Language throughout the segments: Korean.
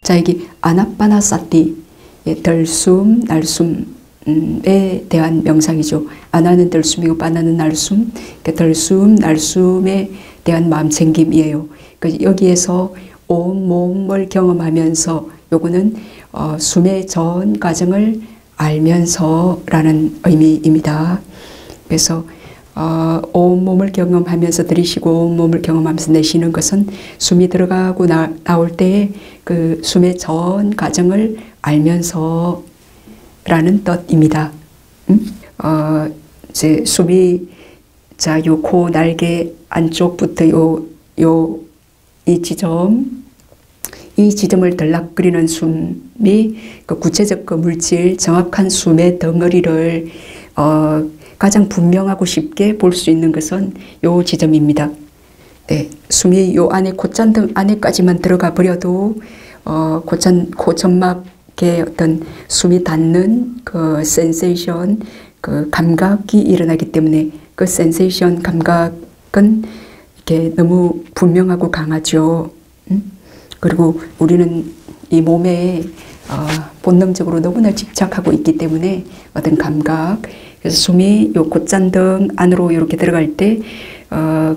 자, 여기 아나빠나사티, 들숨, 날숨에 대한 명상이죠. 아나는 들숨이고 빠나는 날숨, 들숨, 날숨에 대한 마음챙김이에요. 여기에서 온몸을 경험하면서 요거는 숨의 전 과정을 알면서라는 의미입니다. 그래서 온몸을 경험하면서 들이쉬고 온몸을 경험하면서 내쉬는 것은 숨이 들어가고 나올 때 그 숨의 전 과정을 알면서라는 뜻입니다. 이제 숨이 자, 요 코 날개 안쪽부터 이 지점을 들락거리는 숨이 그 구체적 그 물질 정확한 숨의 덩어리를 가장 분명하고 쉽게 볼 수 있는 것은 요 지점입니다. 네, 숨이 요 안에 콧잔등 안에까지만 들어가 버려도 코점막에 어떤 숨이 닿는 그 센세이션, 그 감각이 일어나기 때문에 그 센세이션 감각은 이렇게 너무 분명하고 강하죠. 그리고 우리는 이 몸에 본능적으로 너무나 집착하고 있기 때문에 어떤 감각, 그래서 숨이 요 콧잔등 안으로 이렇게 들어갈 때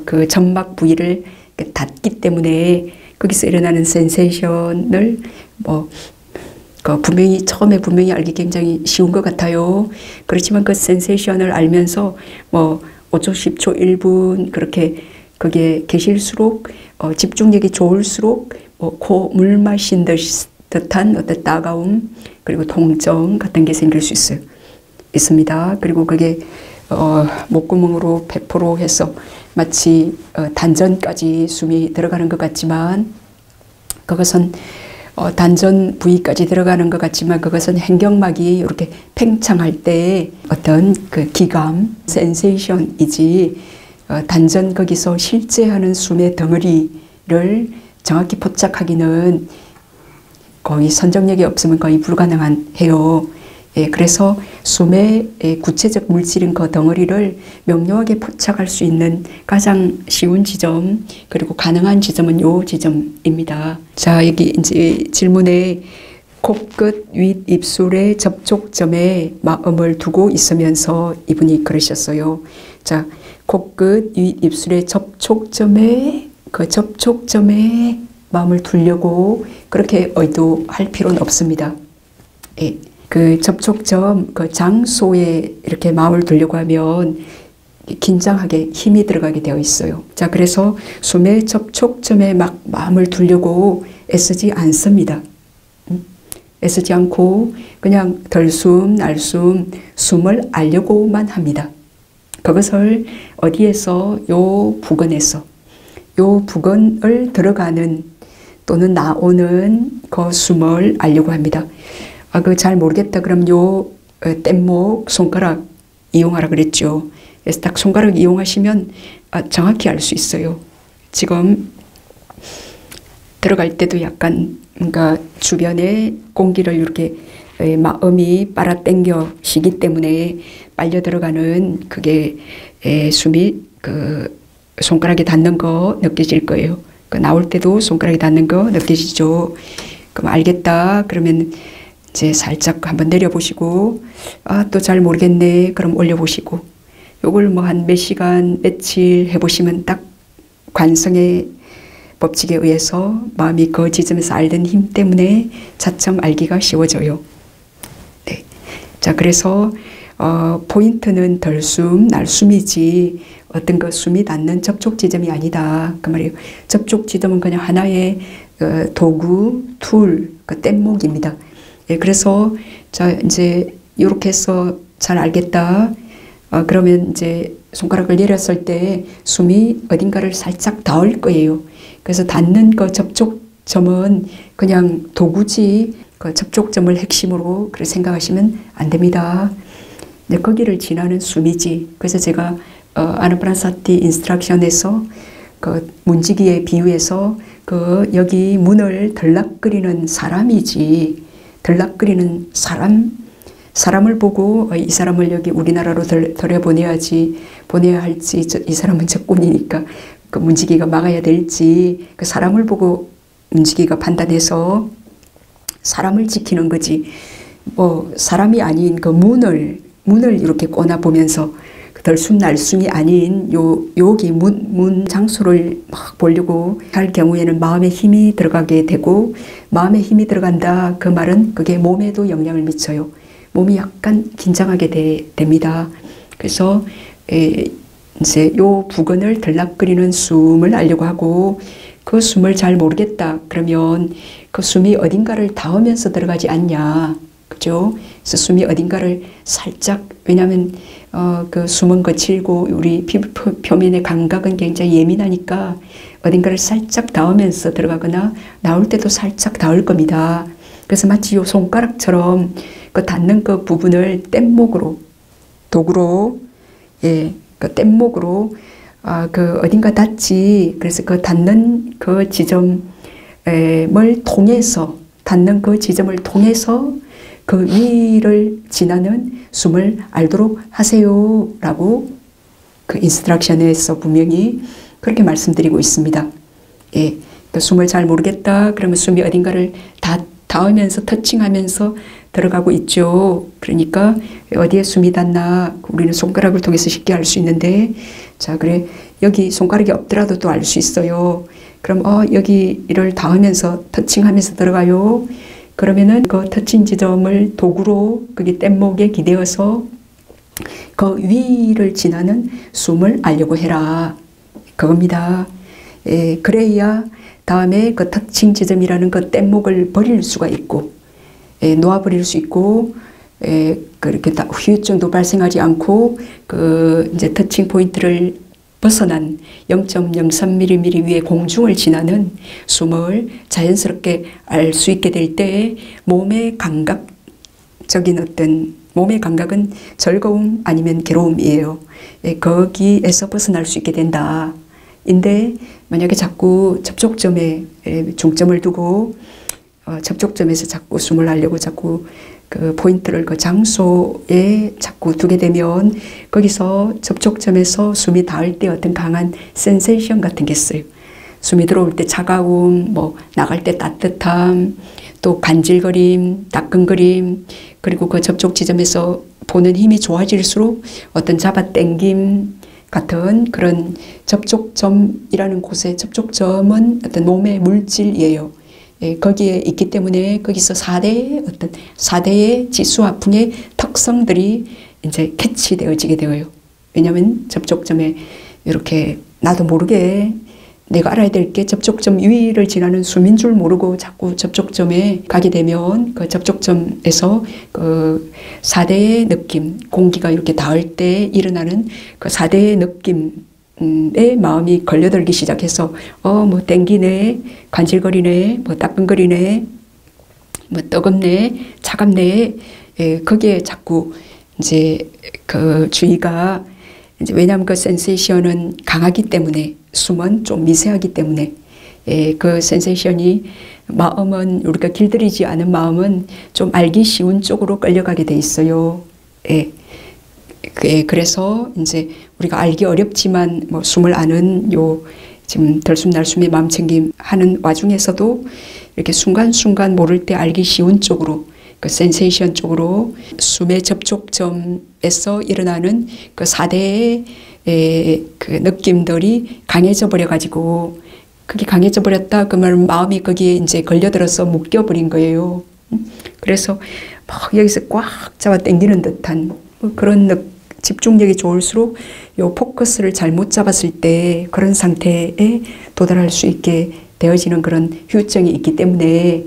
그 점막 부위를 닿기 때문에 거기서 일어나는 센세이션을 분명히 처음에 알기 굉장히 쉬운 것 같아요. 그렇지만 그 센세이션을 알면서 5초, 10초, 1분 그렇게 거기에 계실수록 집중력이 좋을수록 코 물 마신 듯한 어떤 따가움 그리고 통증 같은 게 생길 수 있습니다. 그리고 그게 목구멍으로 배포로 해서 마치 단전까지 숨이 들어가는 것 같지만 그것은 단전 부위까지 들어가는 것 같지만 그것은 횡격막이 이렇게 팽창할 때 어떤 그 기감, 센세이션이지 단전 거기서 실제 하는 숨의 덩어리를 정확히 포착하기는 거의 선정력이 없으면 거의 불가능해요. 그래서 숨의 구체적 물질인 그 덩어리를 명료하게 포착할 수 있는 가장 쉬운 지점 그리고 가능한 지점은 요 지점입니다. 자, 여기 이제 질문에 코끝 윗 입술의 접촉점에 마음을 두고 있으면서 이분이 그러셨어요. 자, 코끝 윗 입술의 접촉점에 마음을 두려고 그렇게 의도할 필요는 없습니다. 그 접촉점, 그 장소에 이렇게 마음을 두려고 하면 긴장하게 힘이 들어가게 되어 있어요. 자, 그래서 숨의 접촉점에 막 마음을 두려고 애쓰지 않습니다. 애쓰지 않고 그냥 들숨, 날숨, 숨을 알려고만 합니다. 그것을 어디에서? 요 부근에서. 요 부근을 들어가는 또는 나오는 그 숨을 알려고 합니다. 그거 잘 모르겠다 그럼 요 뗏목 손가락 이용하라 그랬죠. 그래서 딱 손가락 이용하시면 정확히 알 수 있어요. 지금 들어갈 때도 약간 뭔가 주변에 공기를 이렇게 마음이 빨아당겨시기 때문에 빨려 들어가는 그게 숨이 그 손가락에 닿는 거 느껴질 거예요. 그 나올 때도 손가락에 닿는 거 느껴지죠. 그럼 알겠다 그러면 이제 살짝 한번 내려보시고 또 잘 모르겠네 그럼 올려보시고 요걸 한 몇 시간 며칠 해보시면 딱 관성의 법칙에 의해서 마음이 그 지점에서 알던 힘 때문에 차츰 알기가 쉬워져요. 네. 자, 그래서 포인트는 들숨, 날숨이지 어떤 그 숨이 닿는 접촉 지점이 아니다 그 말이에요. 접촉 지점은 그냥 하나의 도구, 툴, 그 뗏목입니다. 그래서 자 이제 이렇게 해서 잘 알겠다. 그러면 이제 손가락을 내렸을 때 숨이 어딘가를 살짝 닿을 거예요. 그래서 닿는 그 접촉점은 그냥 도구지 그 접촉점을 핵심으로 그렇게 생각하시면 안 됩니다. 거기를 지나는 숨이지. 그래서 제가 아나파나사티 인스트럭션에서 그 문지기에 비유해서 그 여기 문을 들락거리는 사람이지. 들락거리는 사람을 보고 이 사람을 여기 우리나라로 들여보내야 할지 이 사람은 적군이니까 그 문지기가 막아야 될지 그 사람을 보고 문지기가 판단해서 사람을 지키는 거지. 뭐 사람이 아닌 그 문을 이렇게 꼬나 보면서 들숨날숨이 아닌 여기 문 장소를 막 보려고 할 경우에는 마음에 힘이 들어가게 되고, 마음에 힘이 들어간다 그 말은 그게 몸에도 영향을 미쳐요. 몸이 약간 긴장하게 됩니다. 그래서 이제 요 부근을 들락거리는 숨을 알려고 하고, 그 숨을 잘 모르겠다 그러면 그 숨이 어딘가를 닿으면서 들어가지 않냐, 그죠? 그래서 숨이 어딘가를 살짝, 왜냐하면 그 숨은 거칠고 우리 피부 표면의 감각은 굉장히 예민하니까 어딘가를 살짝 닿으면서 들어가거나 나올 때도 살짝 닿을 겁니다. 그래서 마치 요 손가락처럼 그 닿는 그 부분을 뗏목으로, 도구로, 그 뗏목으로 그 어딘가 닿지. 그래서 그 닿는 그 지점을 통해서, 닿는 그 지점을 통해서 그 위를 지나는 숨을 알도록 하세요 라고 그 인스트럭션에서 분명히 그렇게 말씀드리고 있습니다. 그 숨을 잘 모르겠다 그러면 숨이 어딘가를 닿으면서 터칭하면서 들어가고 있죠. 그러니까 어디에 숨이 닿나 우리는 손가락을 통해서 쉽게 알 수 있는데, 자, 그래 여기 손가락이 없더라도 또 알 수 있어요. 그럼 여기를 닿으면서 터칭하면서 들어가요. 그러면은 그 터칭 지점을 도구로 거기 뗏목에 기대어서 그 위를 지나는 숨을 알려고 해라, 그겁니다. 그래야 다음에 그 터칭 지점이라는 그 뗏목을 버릴 수가 있고, 놓아버릴 수 있고, 그렇게 후유증도 발생하지 않고, 그 이제 터칭 포인트를 벗어난 0.03mm 위의 공중을 지나는 숨을 자연스럽게 알 수 있게 될 때 몸의 감각적인 어떤, 몸의 감각은 즐거움 아니면 괴로움이에요. 거기에서 벗어날 수 있게 된다. 인데 만약에 자꾸 접촉점에 중점을 두고 접촉점에서 자꾸 숨을 하려고 자꾸 그 포인트를 그 장소에 자꾸 두게 되면 거기서 접촉점에서 숨이 닿을 때 어떤 강한 센세이션 같은 게 있어요. 숨이 들어올 때 차가움, 뭐 나갈 때 따뜻함, 또 간질거림, 따끔거림, 그리고 그 접촉 지점에서 보는 힘이 좋아질수록 어떤 잡아당김 같은 그런 접촉점이라는 곳에, 접촉점은 어떤 몸의 물질이에요. 거기에 있기 때문에 거기서 4대의 지수화풍의 특성들이 이제 캐치되어지게 되어요. 왜냐하면 접촉점에 이렇게 나도 모르게 내가 알아야 될 게 접촉점 위를 지나는 숨인 줄 모르고 자꾸 접촉점에 가게 되면 그 접촉점에서 그 4대의 느낌, 공기가 이렇게 닿을 때 일어나는 그 4대의 느낌에 마음이 걸려들기 시작해서 뭐 땡기네, 간질거리네, 뭐 따끔거리네, 뭐 뜨겁네, 차갑네, 거기에 자꾸 이제 그 주의가, 이제 왜냐하면 그 센세이션은 강하기 때문에, 숨은 좀 미세하기 때문에, 그 센세이션이, 마음은, 우리가 길들이지 않은 마음은 좀 알기 쉬운 쪽으로 끌려가게 돼 있어요. 그래서 이제 우리가 알기 어렵지만 뭐 숨을 아는 요 지금 들숨날숨의 마음챙김 하는 와중에서도 이렇게 순간순간 모를 때 알기 쉬운 쪽으로, 그 센세이션 쪽으로 숨의 접촉점에서 일어나는 그 4대의 그 느낌들이 강해져 버려가지고, 그게 강해져 버렸다 그러면 마음이 거기에 이제 걸려들어서 묶여버린 거예요. 그래서 막 여기서 꽉 잡아 당기는 듯한 그런 집중력이 좋을수록 요 포커스를 잘못 잡았을 때 그런 상태에 도달할 수 있게 되어지는 그런 후유증이 있기 때문에,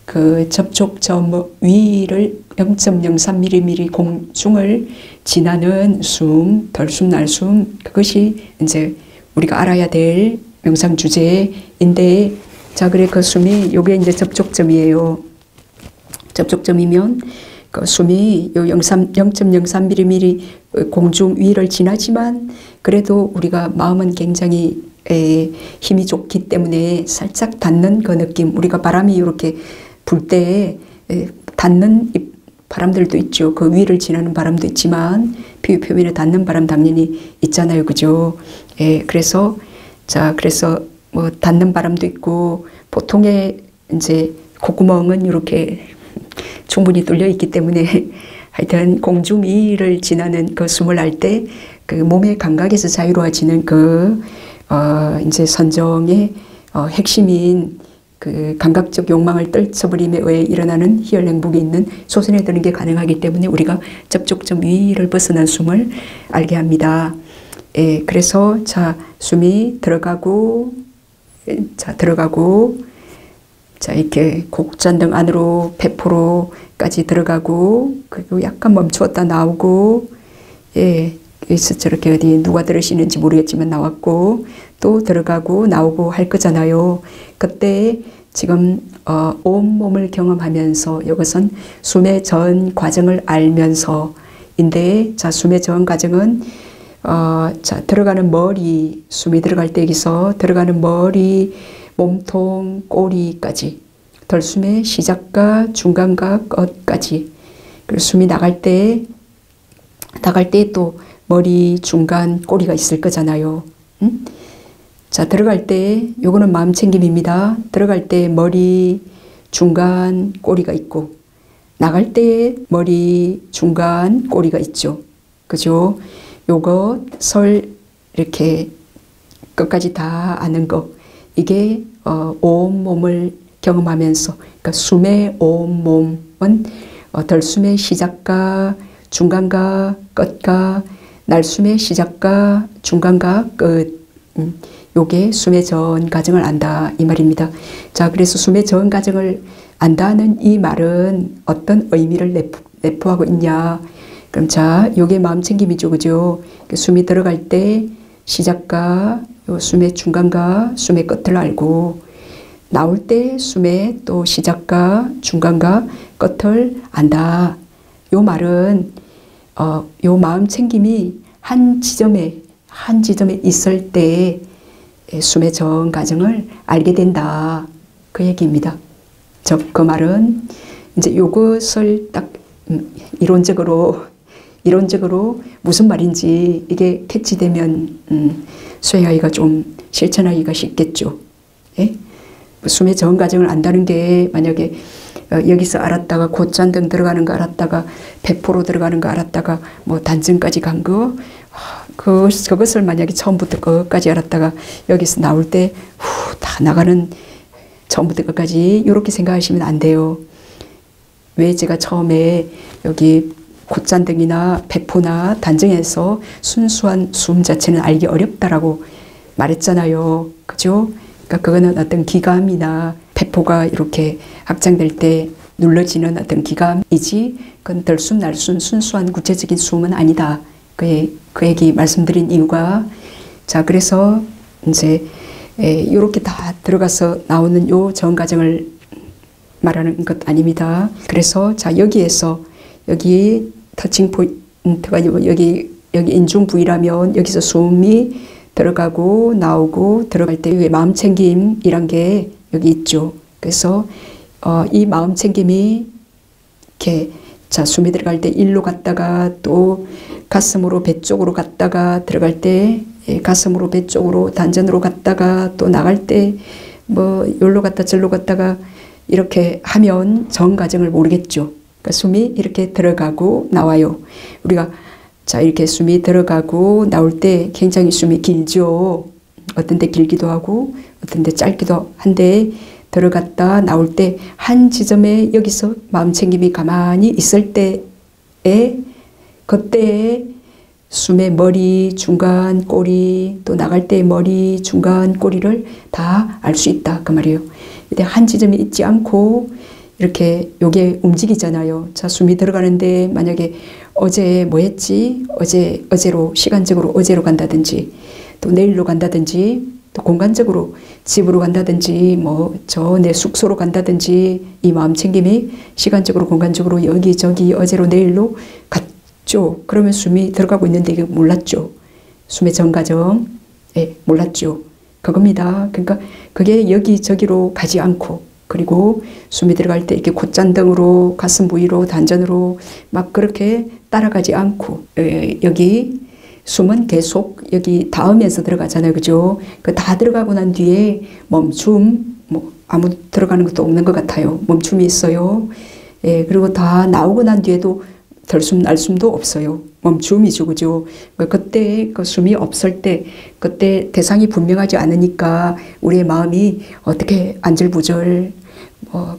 그 접촉점 위를 0.03mm 공중을 지나는 숨, 덜숨, 날숨, 그것이 이제 우리가 알아야 될 명상 주제인데, 자, 그래 그 숨이 요게 이제 접촉점이에요. 접촉점이면 그 숨이 요 0.03mm 공중 위를 지나지만 그래도 우리가 마음은 굉장히 힘이 좋기 때문에 살짝 닿는 그 느낌, 우리가 바람이 이렇게 불 때 닿는 바람들도 있죠. 그 위를 지나는 바람도 있지만 피부 표면에 닿는 바람 당연히 있잖아요, 그죠? 그래서 자, 그래서 뭐 닿는 바람도 있고, 보통의 이제 콧구멍은 이렇게 충분히 뚫려 있기 때문에 하여튼 공중 위를 지나는 그 숨을 할 때 그 몸의 감각에서 자유로워지는 이제 선정의 핵심인 그 감각적 욕망을 떨쳐버림에 의해 일어나는 희열 행복이 있는 소선에 드는 게 가능하기 때문에 우리가 접촉점 위를 벗어난 숨을 알게 합니다. 예, 그래서 자, 숨이 들어가고, 자, 이렇게 곡잔등 안으로 배포로까지 들어가고, 그리고 약간 멈추었다 나오고, 예, 여기서 저렇게 어디 누가 들으시는지 모르겠지만 나왔고, 또 들어가고 나오고 할 거잖아요. 그때 지금 온몸을 경험하면서 이것은 숨의 전 과정을 알면서인데, 자, 숨의 전 과정은 자, 들어가는 머리, 숨이 들어갈 때 여기서 들어가는 머리, 몸통, 꼬리까지, 덜숨의 시작과 중간과 끝까지, 그리고 숨이 나갈 때 또 머리, 중간, 꼬리가 있을 거잖아요. 응? 자, 들어갈 때 요거는 마음 챙김입니다. 들어갈 때 머리, 중간, 꼬리가 있고, 나갈 때 머리, 중간, 꼬리가 있죠. 그죠? 요것을 이렇게 끝까지 다 아는 것, 이게 온몸을 경험하면서, 그러니까 숨의 온몸은 덜숨의 시작과 중간과 끝과 날숨의 시작과 중간과 끝, 요게 숨의 전 과정을 안다 이 말입니다. 자, 그래서 숨의 전 과정을 안다는 이 말은 어떤 의미를 내포하고 있냐? 그럼 자, 요게 마음 챙김이죠, 그죠? 숨이 들어갈 때 시작과 요 숨의 중간과 숨의 끝을 알고, 나올 때 숨의 또 시작과 중간과 끝을 안다. 요 말은 요 마음 챙김이 한 지점에 있을 때 숨의 전 과정을 알게 된다. 그 얘기입니다. 그 말은 이제 요것을 딱 이론적으로 무슨 말인지 이게 캐치되면 수행하기가 좀 실천하기가 쉽겠죠. 예? 숨의 전 과정을 안다는 게 만약에 여기서 알았다가 곧잔등 들어가는 거 알았다가 배포로 들어가는 거 알았다가 뭐 단증까지 간 거, 그것을 만약에 처음부터 끝까지 알았다가 여기서 나올 때 다 나가는 처음부터 끝까지 이렇게 생각하시면 안 돼요. 왜 제가 처음에 여기 곧잔등이나 배포나 단증에서 순수한 숨 자체는 알기 어렵다라고 말했잖아요. 그죠? 그러니까 그거는 어떤 기감이나 배포가 이렇게 확장될 때 눌러지는 어떤 기감이지, 그건 덜숨, 날숨, 순수한 구체적인 숨은 아니다. 그 얘기 말씀드린 이유가, 자, 그래서 이제 이렇게 다 들어가서 나오는 요 전 과정을 말하는 것 아닙니다. 그래서 자, 여기에서 여기 터칭 포인트가 여기 인중 부위라면 여기서 숨이 들어가고 나오고 들어갈 때 마음 챙김이란 게 여기 있죠. 그래서 이 마음 챙김이 이렇게 자, 숨이 들어갈 때 일로 갔다가 또 가슴으로 배 쪽으로 갔다가 들어갈 때 가슴으로 배 쪽으로 단전으로 갔다가 또 나갈 때 뭐 여기로 갔다 저기로 갔다가 이렇게 하면 전 과정을 모르겠죠. 그러니까 숨이 이렇게 들어가고 나와요. 우리가 자, 이렇게 숨이 들어가고 나올 때 굉장히 숨이 길죠. 어떤 때 길기도 하고 어떤 때 짧기도 한데, 들어갔다 나올 때 한 지점에 여기서 마음 챙김이 가만히 있을 때에 그때에 숨의 머리, 중간, 꼬리, 또 나갈 때 머리, 중간, 꼬리를 다 알 수 있다 그 말이에요. 근데 한 지점에 있지 않고 이렇게 요게 움직이잖아요. 자, 숨이 들어가는데 만약에 어제 뭐 했지? 어제로, 시간적으로 어제로 간다든지, 또 내일로 간다든지, 또 공간적으로 집으로 간다든지, 뭐 저 내 숙소로 간다든지, 이 마음 챙김이 시간적으로 공간적으로 여기저기 어제로 내일로 갔죠. 그러면 숨이 들어가고 있는데 이게 몰랐죠. 숨의 전 과정, 몰랐죠. 그겁니다. 그러니까 그게 여기저기로 가지 않고, 그리고 숨이 들어갈 때 이렇게 곧잔등으로 가슴 부위로 단전으로 막 그렇게 따라가지 않고, 여기 숨은 계속 여기 닿으면서 들어가잖아요. 그죠? 그 다 들어가고 난 뒤에 멈춤, 뭐 아무 들어가는 것도 없는 것 같아요. 멈춤이 있어요. 예, 그리고 다 나오고 난 뒤에도 들숨 날숨도 없어요. 멈춤이죠, 그죠? 그때 그 숨이 없을 때, 그때 대상이 분명하지 않으니까 우리의 마음이 어떻게 안절부절,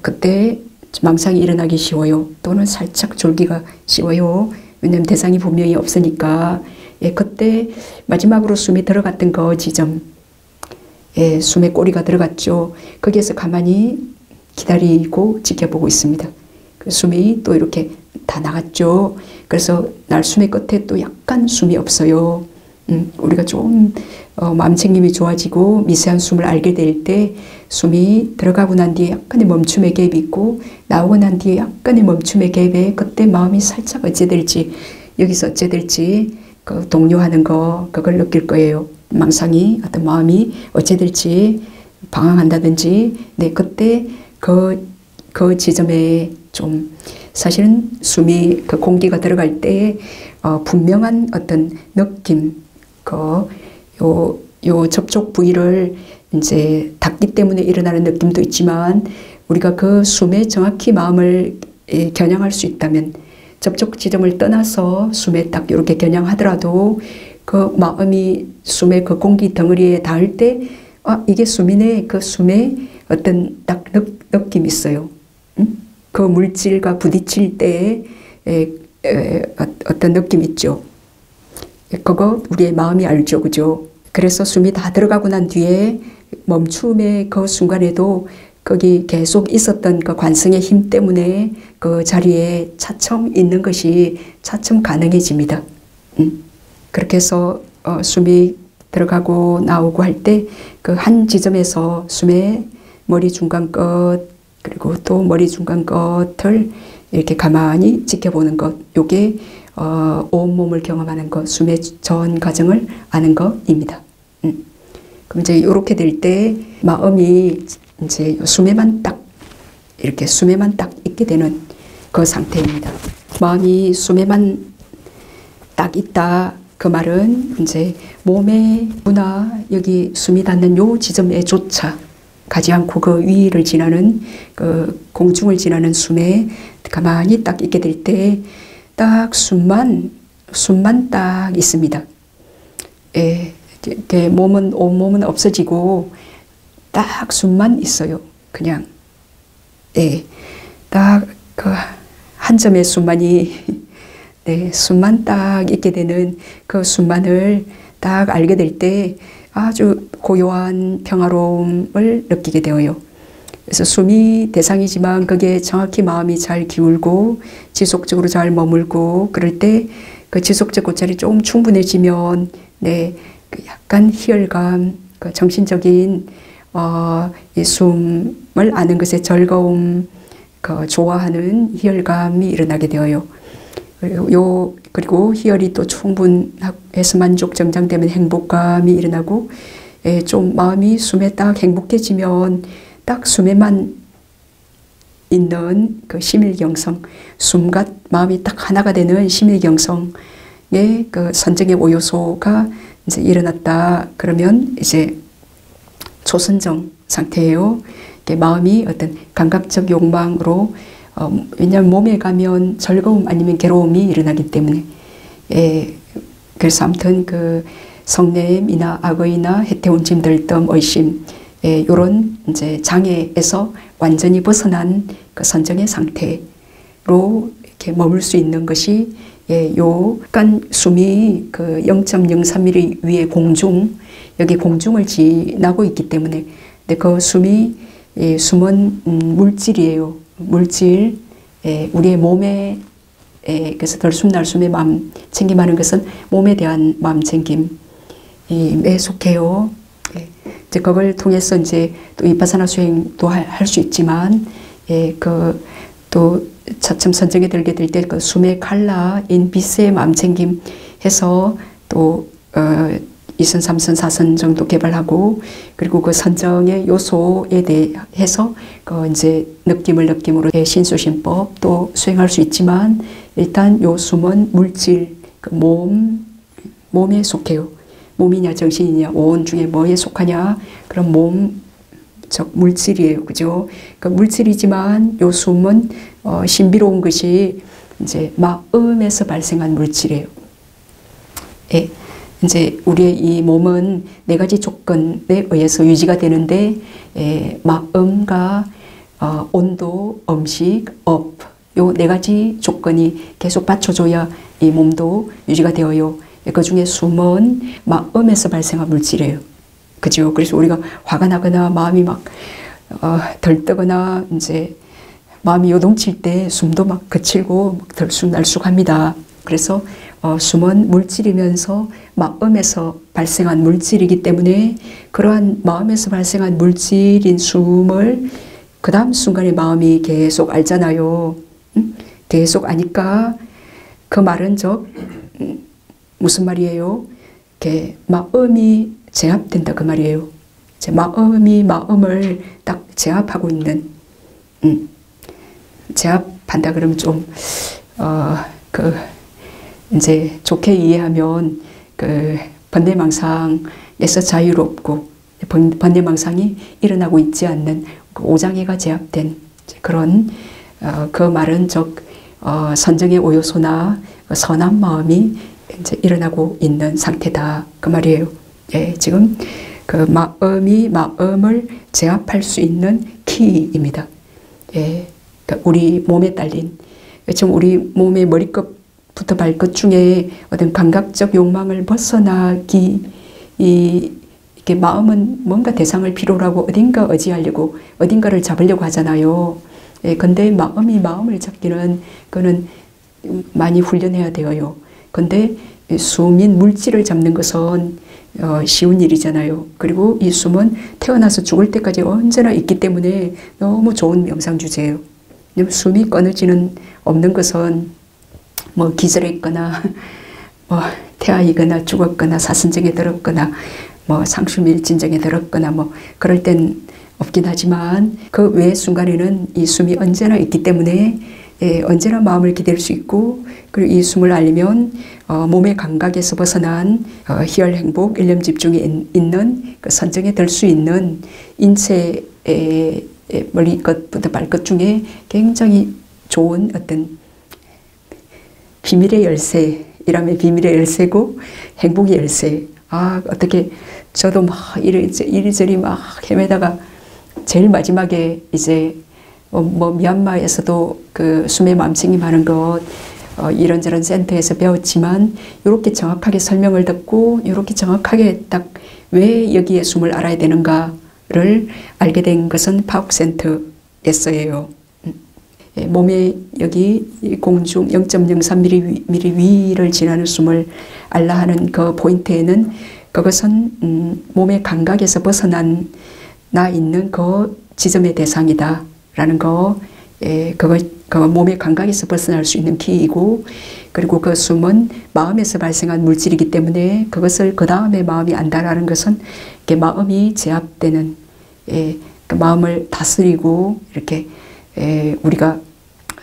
그때 망상이 일어나기 쉬워요. 또는 살짝 졸기가 쉬워요. 왜냐하면 대상이 분명히 없으니까. 예, 그때 마지막으로 숨이 들어갔던 그 지점, 예, 숨의 꼬리가 들어갔죠. 거기에서 가만히 기다리고 지켜보고 있습니다. 그 숨이 또 이렇게 다 나갔죠. 그래서 날숨의 끝에 또 약간 숨이 없어요. 우리가 좀 마음챙김이 좋아지고 미세한 숨을 알게 될 때 숨이 들어가고 난 뒤에 약간의 멈춤의 갭이 있고 나오고 난 뒤에 약간의 멈춤의 갭에 그때 마음이 살짝 어찌 될지 여기서 어찌 될지 그 동요하는 거 그걸 느낄 거예요. 망상이 어떤 마음이 어찌 될지 방황한다든지 네 그때 그 지점에 좀 사실은 숨이 그 공기가 들어갈 때 분명한 어떤 느낌 요 접촉 부위를 이제 닿기 때문에 일어나는 느낌도 있지만 우리가 그 숨에 정확히 마음을 겨냥할 수 있다면 접촉 지점을 떠나서 숨에 딱 이렇게 겨냥하더라도 그 마음이 숨의 그 공기 덩어리에 닿을 때 이게 숨이네. 그 숨에 어떤 딱 느낌이 있어요. 그 물질과 부딪힐 때의 어떤 느낌 있죠. 그거 우리의 마음이 알죠. 그죠? 그래서 숨이 다 들어가고 난 뒤에 멈춤의 그 순간에도 거기 계속 있었던 그 관성의 힘 때문에 그 자리에 차츰 있는 것이 차츰 가능해집니다. 그렇게 해서 숨이 들어가고 나오고 할 때 그 한 지점에서 숨의 머리 중간 끝 그리고 또 머리 중간 끝을 이렇게 가만히 지켜보는 것, 요게 온몸을 경험하는 것, 숨의 전 과정을 아는 것입니다. 그럼 이제 이렇게 될 때 마음이 이제 숨에만 딱 이렇게 숨에만 딱 있게 되는 그 상태입니다. 마음이 숨에만 딱 있다. 그 말은 이제 몸의 문화 여기 숨이 닿는 요 지점에조차 가지 않고 그 위를 지나는 그 공중을 지나는 숨에 가만히 딱 있게 될 때 딱 숨만 딱 있습니다. 예, 이렇게 온몸은 없어지고 딱 숨만 있어요. 그냥 예, 딱 그 한 점의 숨만이 네, 숨만 딱 있게 되는 그 숨만을 딱 알게 될 때 아주 고요한 평화로움을 느끼게 되어요. 그래서 숨이 대상이지만 그게 정확히 마음이 잘 기울고 지속적으로 잘 머물고 그럴 때 그 지속적 고찰이 조금 충분해지면 네, 그 약간 희열감, 그 정신적인 이 숨을 아는 것의 즐거움, 그 좋아하는 희열감이 일어나게 되어요. 그리고 희열이 또 충분해서 만족 정장되면 행복감이 일어나고 좀 마음이 숨에 딱 행복해지면 딱 숨에만 있는 그 심일경성, 숨과 마음이 딱 하나가 되는 심일경성의 그 선정의 5요소가 이제 일어났다. 그러면 이제 초선정 상태예요. 마음이 어떤 감각적 욕망으로 왜냐하면 몸에 가면 즐거움 아니면 괴로움이 일어나기 때문에 그래서 아무튼 그 성냄이나 악의나 해태운 짐 들뜸 의심 요런 이제 장애에서 완전히 벗어난 그 선정의 상태로 이렇게 머물 수 있는 것이 요 약간 숨이 그 0.03mm 위에 공중 여기 공중을 지나고 있기 때문에 근데 그 숨이 숨은 물질이에요. 물질, 우리의 몸에 그래서 들숨 날숨의 마음 챙김하는 것은 몸에 대한 마음 챙김에 속해요. 이제 그걸 통해서 이제 또 비파사나 수행도 할 수 있지만, 또 차츰 선정에 들게 될 때 그 숨의 칼라인 빛의 마음 챙김 해서 또 이선, 삼선, 사선 정도 개발하고 그리고 그 선정의 요소에 대해서 그 이제 느낌으로 신수신법 또 수행할 수 있지만 일단 요 숨은 물질, 그 몸에 속해요. 몸이냐 정신이냐 온 중에 뭐에 속하냐 그럼 몸 즉 물질이에요. 그죠? 그 물질이지만 요 숨은 신비로운 것이 이제 마음에서 발생한 물질이에요. 예. 이제 우리의 이 몸은 네 가지 조건에 의해서 유지가 되는데, 마음과 온도, 음식, 업, 요 네 가지 조건이 계속 받쳐줘야 이 몸도 유지가 되어요. 그 중에 숨은 마음에서 발생한 물질이에요. 그죠? 그래서 우리가 화가 나거나 마음이 막 들뜨거나 이제 마음이 요동칠 때 숨도 막 거칠고 들쑥날쑥합니다. 그래서 숨은 물질이면서 마음에서 발생한 물질이기 때문에 그러한 마음에서 발생한 물질인 숨을 그 다음 순간에 마음이 계속 알잖아요. 계속 아니까 그 말은 무슨 말이에요? 마음이 제압된다 그 말이에요. 마음이 마음을 딱 제압하고 있는, 제압한다 그러면 좀 이제 좋게 이해하면 번뇌망상에서 자유롭고 번뇌망상이 일어나고 있지 않는 그 오장애가 제압된 그런 그 말은 선정의 오요소나 선한 마음이 이제 일어나고 있는 상태다 그 말이에요. 예, 지금 그 마음이 마음을 제압할 수 있는 키입니다. 예, 그러니까 우리 몸에 딸린 지금 우리 몸의 머리끝부터 발끝 중에 어떤 감각적 욕망을 벗어나기 이렇게 마음은 뭔가 대상을 필요로 하고 어딘가 의지하려고 어딘가를 잡으려고 하잖아요. 예, 근데 마음이 마음을 잡기는 그거는 많이 훈련해야 되어요. 근데 숨인 물질을 잡는 것은 쉬운 일이잖아요. 그리고 이 숨은 태어나서 죽을 때까지 언제나 있기 때문에 너무 좋은 명상 주제예요. 숨이 끊어지는 없는 것은 뭐 기절했거나 뭐 태아이거나 죽었거나 사선정에 들었거나 뭐 상수밀진정에 들었거나 뭐 그럴 땐 없긴 하지만 그 외의 순간에는 이 숨이 언제나 있기 때문에 언제나 마음을 기댈 수 있고, 그리고 이 숨을 알리면 몸의 감각에서 벗어난 희열 행복, 일념 집중이 있는 그 선정에 들 수 있는 인체의 머리끝부터 발끝 중에 굉장히 좋은 어떤 비밀의 열쇠이라면 비밀의 열쇠고 행복의 열쇠. 어떻게 저도 막 이리저리 막 헤매다가 제일 마지막에 이제 뭐 미얀마에서도 그 숨의 맘챙김 하는 것 이런저런 센터에서 배웠지만 이렇게 정확하게 설명을 듣고 이렇게 정확하게 딱 왜 여기에 숨을 알아야 되는가를 알게 된 것은 파욱센터였어요. 몸에 여기 공중 0.03mm 위를 지나는 숨을 알라 하는 그 포인트에는 그것은 몸의 감각에서 벗어난 나 있는 그 지점의 대상이다 라는 거, 그 몸의 감각에서 벗어날 수 있는 키이고, 그리고 그 숨은 마음에서 발생한 물질이기 때문에 그것을 그 다음에 마음이 안다라는 것은 마음이 제압되는, 그 마음을 다스리고 이렇게 우리가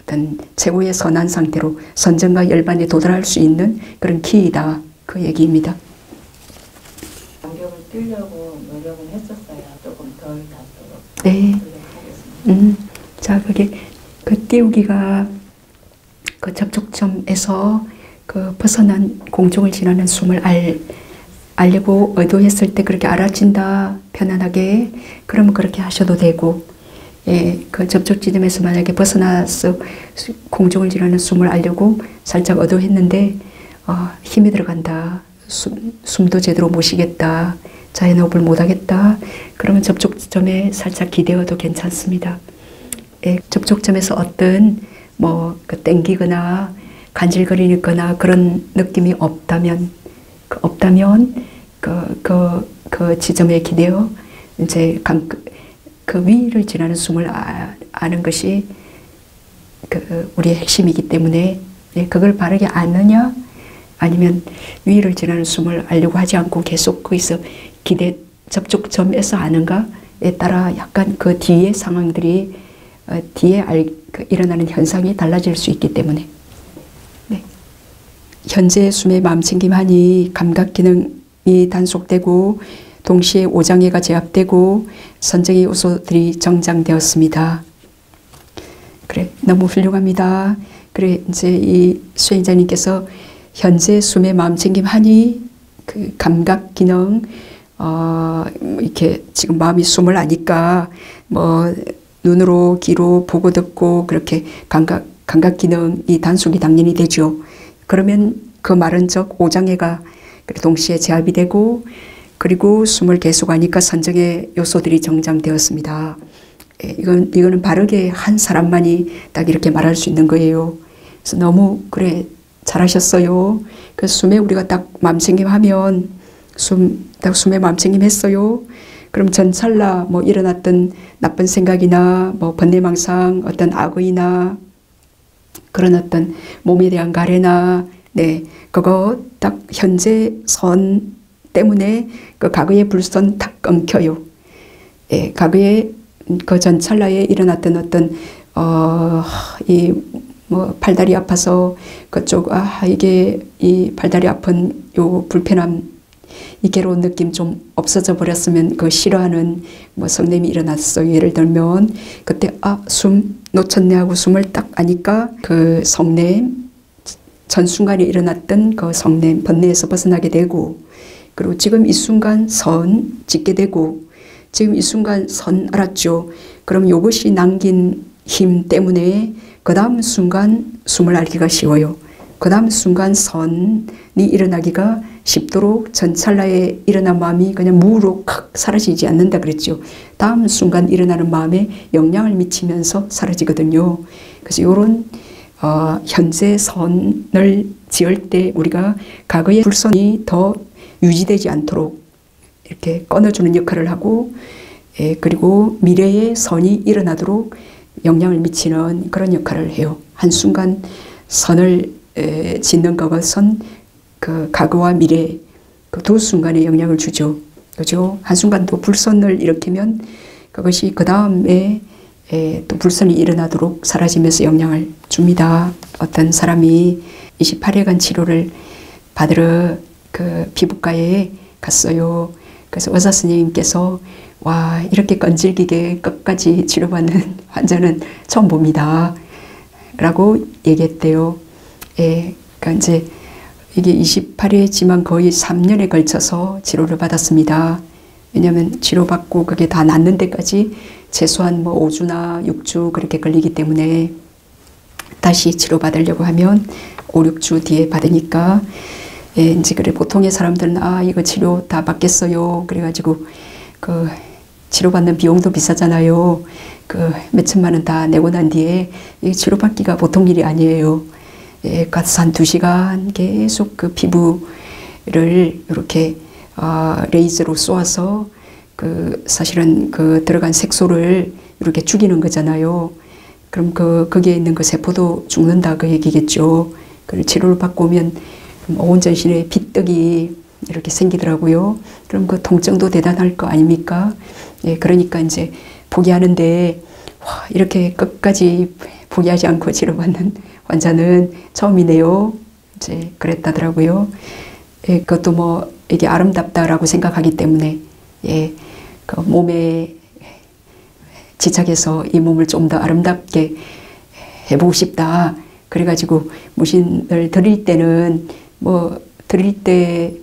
어떤 최고의 선한 상태로 선정과 열반에 도달할 수 있는 그런 키이다 그 얘기입니다. 간격을 뛰려고 노력은 했었어요. 조금 덜 닿도록. 네. 자, 그 띄우기가 그 접촉점에서 그 벗어난 공중을 지나는 숨을 알려고 의도했을 때 그렇게 알아진다, 편안하게, 그러면 그렇게 하셔도 되고, 그 접촉 지점에서 만약에 벗어나서 공중을 지나는 숨을 알려고 살짝 의도했는데, 힘이 들어간다, 숨도 제대로 못 쉬겠다, 자연호흡을 못 하겠다, 그러면 접촉점에 살짝 기대어도 괜찮습니다. 접촉점에서 어떤 그 땡기거나 간질거리거나 그런 느낌이 없다면 그 지점에 기대어 이제 그 위를 지나는 숨을 아는 것이 우리의 핵심이기 때문에 그걸 바르게 아느냐 아니면 위를 지나는 숨을 알려고 하지 않고 계속 거기서 접촉점에서 아는가에 따라 약간 그 뒤의 상황들이 뒤에 일어나는 현상이 달라질 수 있기 때문에, 네. 현재 숨의 마음챙김하니 감각 기능이 단속되고 동시에 오장애가 제압되고 선정의 요소들이 정장되었습니다. 그래, 너무 훌륭합니다. 그래, 이제 이 수행자님께서 현재 숨에 마음 챙김하니 그 감각 기능, 이렇게 지금 마음이 숨을 아니까 뭐 눈으로 귀로 보고 듣고 그렇게 감각 기능이 단속이 당연히 되죠. 그러면 그 말은 즉 오장애가 동시에 제압이 되고 그리고 숨을 계속 하니까 선정의 요소들이 정장되었습니다. 이거는 바르게 한 사람만이 딱 이렇게 말할 수 있는 거예요. 그래서 너무 그래 잘하셨어요. 그 숨에 우리가 딱 마음챙김하면 딱 숨에 마음챙김 했어요. 그럼 전찰나 뭐 일어났던 나쁜 생각이나 뭐 번뇌망상 어떤 악의나 그런 어떤 몸에 대한 가래나 네 그거 딱 현재 선 때문에 그 과거의 불선 탁 끊겨요. 예, 과거에 그 전찰나에 일어났던 어떤 이 뭐 팔다리 아파서 그쪽 이게 이 팔다리 아픈 요 불편함 이 괴로운 느낌 좀 없어져 버렸으면 그 싫어하는 뭐 성냄이 일어났어요. 예를 들면 그때 숨 놓쳤네 하고 숨을 딱 아니까 그 성냄 전 순간에 일어났던 그 성냄 번뇌에서 벗어나게 되고 그리고 지금 이 순간 선 짓게 되고 지금 이 순간 선 알았죠. 그럼 이것이 남긴 힘 때문에 그 다음 순간 숨을 알기가 쉬워요. 그 다음 순간 선이 일어나기가 쉽도록 전찰나에 일어난 마음이 그냥 무로 칵 사라지지 않는다 그랬죠. 다음 순간 일어나는 마음에 영향을 미치면서 사라지거든요. 그래서 이런 현재 선을 지을 때 우리가 과거의 불선이 더 유지되지 않도록 이렇게 끊어주는 역할을 하고 그리고 미래의 선이 일어나도록 영향을 미치는 그런 역할을 해요. 한순간 선을 짓는 것은 그 과거와 미래 그 두 순간에 영향을 주죠. 그죠? 한순간도 불선을 일으키면 그것이 그 다음에 또 불선이 일어나도록 사라지면서 영향을 줍니다. 어떤 사람이 28회간 치료를 받으러 그 피부과에 갔어요. 그래서 의사 선생님께서 와 이렇게 끈질기게 끝까지 치료받는 환자는 처음 봅니다. 라고 얘기했대요. 그러니까 이제 이게 28회지만 거의 3년에 걸쳐서 치료를 받았습니다. 왜냐하면 치료받고 그게 다 낫는 데까지 최소한 뭐 5주나 6주 그렇게 걸리기 때문에 다시 치료받으려고 하면 5, 6주 뒤에 받으니까 이제 그래 보통의 사람들은 이거 치료 다 받겠어요. 그래가지고 그 치료받는 비용도 비싸잖아요. 그 몇천만 원 다 내고 난 뒤에 이 치료받기가 보통 일이 아니에요. 가서 한 2시간 계속 그 피부를 이렇게 레이저로 쏘아서 그 사실은 그 들어간 색소를 이렇게 죽이는 거잖아요. 그럼 거기에 있는 그 세포도 죽는다 그 얘기겠죠. 그 치료를 받고 오면 온 전신에 핏떡이 이렇게 생기더라고요. 그럼 그 통증도 대단할 거 아닙니까? 그러니까 이제 포기하는데 와, 이렇게 끝까지 포기하지 않고 치료받는 환자는 처음이네요. 이제 그랬다더라고요. 그것도 뭐 이게 아름답다라고 생각하기 때문에 그 몸에 집착해서 이 몸을 좀 더 아름답게 해보고 싶다. 그래가지고 무신을 드릴 때는 뭐 드릴 때